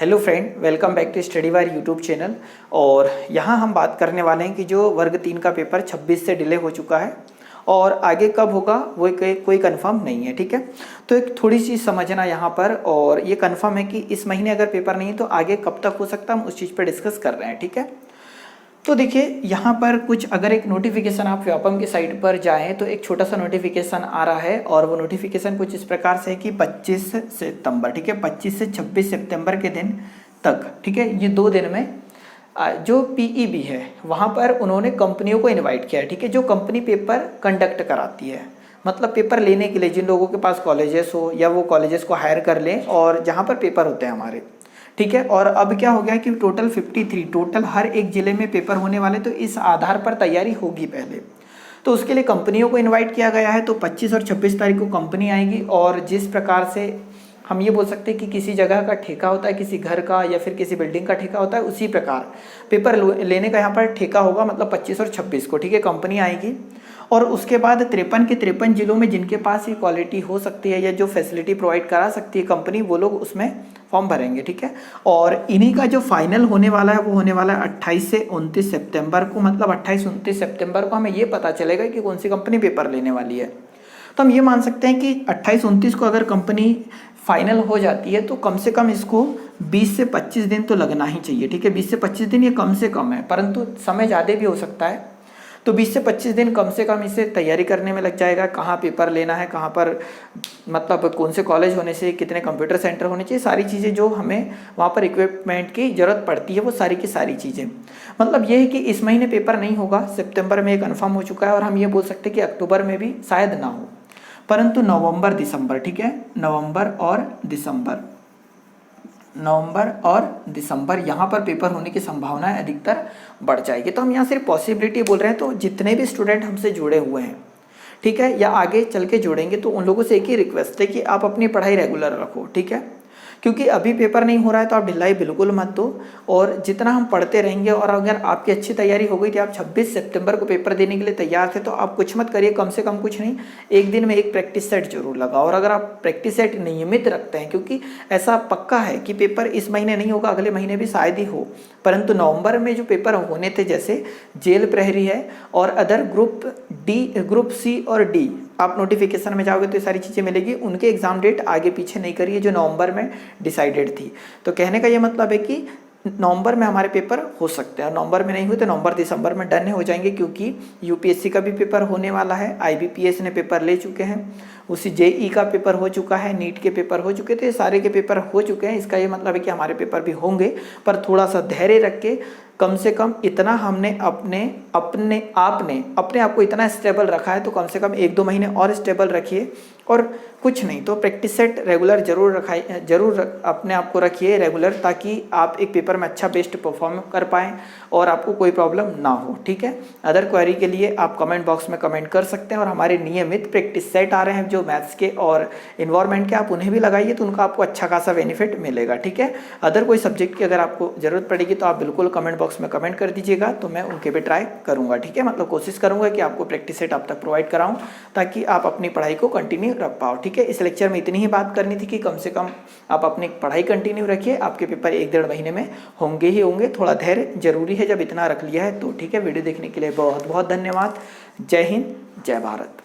Hello friend, welcome back to study wire YouTube channel. और यहाँ हम बात करने वाले हैं कि जो वर्ग 3 का पेपर 26 से डिले हो चुका है और आगे कब होगा वो कोई कंफर्म नहीं है। ठीक है, तो एक थोड़ी सी समझना यहाँ पर। और ये कंफर्म है कि इस महीने अगर पेपर नहीं तो आगे कब तक हो सकता है, हम उस चीज़ पर डिस्कस कर रहे हैं। ठीक है, तो देखिए यहाँ पर कुछ अगर एक नोटिफिकेशन आप व्यापम की साइट पर जाएं तो एक छोटा सा नोटिफिकेशन आ रहा है और वो नोटिफिकेशन कुछ इस प्रकार से है कि 25 सितंबर, ठीक है, 25 से 26 सितंबर के दिन तक, ठीक है, ये 2 दिन में जो पीईबी है वहाँ पर उन्होंने कंपनियों को इन्वाइट किया है। ठीक है, जो कंपनी पेपर कंडक्ट कराती है, मतलब पेपर लेने के लिए जिन लोगों के पास कॉलेजेस हो या वो कॉलेजेस को हायर कर लें और जहाँ पर पेपर होते हैं हमारे। ठीक है, और अब क्या हो गया कि टोटल 53 टोटल हर एक ज़िले में पेपर होने वाले, तो इस आधार पर तैयारी होगी पहले। तो उसके लिए कंपनियों को इनवाइट किया गया है। तो 25 और 26 तारीख को कंपनी आएगी और जिस प्रकार से हम ये बोल सकते हैं कि किसी जगह का ठेका होता है, किसी घर का या फिर किसी बिल्डिंग का ठेका होता है, उसी प्रकार पेपर लेने का यहाँ पर ठेका होगा, मतलब 25 और 26 को। ठीक है, कंपनी आएगी और उसके बाद 53 के 53 जिलों में जिनके पास ये क्वालिटी हो सकती है या जो फैसिलिटी प्रोवाइड करा सकती है कंपनी, वो लोग उसमें फॉर्म भरेंगे। ठीक है, और इन्हीं का जो फाइनल होने वाला है वो होने वाला है 28 से 29 सितंबर को। मतलब 28-29 सितंबर को हमें ये पता चलेगा कि कौन सी कंपनी पेपर लेने वाली है। तो हम ये मान सकते हैं कि 28-29 को अगर कंपनी फाइनल हो जाती है तो कम से कम इसको 20 से 25 दिन तो लगना ही चाहिए। ठीक है, 20 से 25 दिन ये कम से कम है, परंतु समय ज़्यादा भी हो सकता है। तो 20 से 25 दिन कम से कम इसे तैयारी करने में लग जाएगा। कहाँ पेपर लेना है, कहाँ पर मतलब कौन से कॉलेज होने से, कितने कंप्यूटर सेंटर होने चाहिए, सारी चीज़ें जो हमें वहाँ पर इक्विपमेंट की ज़रूरत पड़ती है, वो सारी की सारी चीज़ें। मतलब ये है कि इस महीने पेपर नहीं होगा, सितंबर में ये कन्फर्म हो चुका है और हम ये बोल सकते हैं कि अक्टूबर में भी शायद ना हो, परंतु नवंबर दिसंबर, ठीक है, नवंबर और दिसंबर यहाँ पर पेपर होने की संभावना अधिकतर बढ़ जाएगी। तो हम यहाँ सिर्फ पॉसिबिलिटी बोल रहे हैं। तो जितने भी स्टूडेंट हमसे जुड़े हुए हैं, ठीक है, या आगे चल के जुड़ेंगे, तो उन लोगों से एक ही रिक्वेस्ट है कि आप अपनी पढ़ाई रेगुलर रखो। ठीक है, क्योंकि अभी पेपर नहीं हो रहा है तो आप ढिलाई बिल्कुल मत दो। और जितना हम पढ़ते रहेंगे और अगर आपकी अच्छी तैयारी हो गई थी, आप 26 सितंबर को पेपर देने के लिए तैयार थे, तो आप कुछ मत करिए, कम से कम कुछ नहीं, एक दिन में एक प्रैक्टिस सेट जरूर लगाओ। और अगर आप प्रैक्टिस सेट नियमित रखते हैं, क्योंकि ऐसा पक्का है कि पेपर इस महीने नहीं होगा, अगले महीने भी शायद ही हो, परंतु नवंबर में जो पेपर होने थे, जैसे जेल प्रहरी है और अदर ग्रुप सी और डी, आप नोटिफिकेशन में जाओगे तो ये सारी चीज़ें मिलेगी। उनके एग्जाम डेट आगे पीछे नहीं करिए, जो नवंबर में डिसाइडेड थी। तो कहने का ये मतलब है कि नवंबर में हमारे पेपर हो सकते हैं, नवंबर में नहीं हुए तो नवंबर दिसंबर में डन हो जाएंगे, क्योंकि यूपीएससी का भी पेपर होने वाला है, आईबीपीएस ने पेपर ले चुके हैं, उसी जेई का पेपर हो चुका है, नीट के पेपर हो चुके थे, सारे के पेपर हो चुके हैं। इसका ये मतलब है कि हमारे पेपर भी होंगे, पर थोड़ा सा धैर्य रख के, कम से कम इतना हमने अपने आप को इतना स्टेबल रखा है, तो कम से कम 1-2 महीने और स्टेबल रखिए। और कुछ नहीं तो प्रैक्टिस सेट रेगुलर जरूर अपने आप को रखिए रेगुलर, ताकि आप एक पेपर में अच्छा बेस्ट परफॉर्म कर पाएँ और आपको कोई प्रॉब्लम ना हो। ठीक है, अदर क्वेरी के लिए आप कमेंट बॉक्स में कमेंट कर सकते हैं। और हमारे नियमित प्रैक्टिस सेट आ रहे हैं जो मैथ्स के और इन्वायरमेंट के, आप उन्हें भी लगाइए तो उनका आपको अच्छा खासा बेनिफिट मिलेगा। ठीक है, अदर कोई सब्जेक्ट की अगर आपको ज़रूरत पड़ेगी तो आप बिल्कुल कमेंट बॉक्स में कमेंट कर दीजिएगा, तो मैं उनके भी ट्राई करूँगा। ठीक है, मतलब कोशिश करूँगा कि आपको प्रैक्टिस सेट आप तक प्रोवाइड कराऊँ, ताकि आप अपनी पढ़ाई को कंटिन्यू रख पाओ। ठीक है, इस लेक्चर में इतनी ही बात करनी थी कि कम से कम आप अपनी पढ़ाई कंटिन्यू रखिए, आपके पेपर 1-1.5 महीने में होंगे ही होंगे। थोड़ा धैर्य जरूरी है, जब इतना रख लिया है तो। ठीक है, वीडियो देखने के लिए बहुत बहुत धन्यवाद। जय हिंद, जय भारत।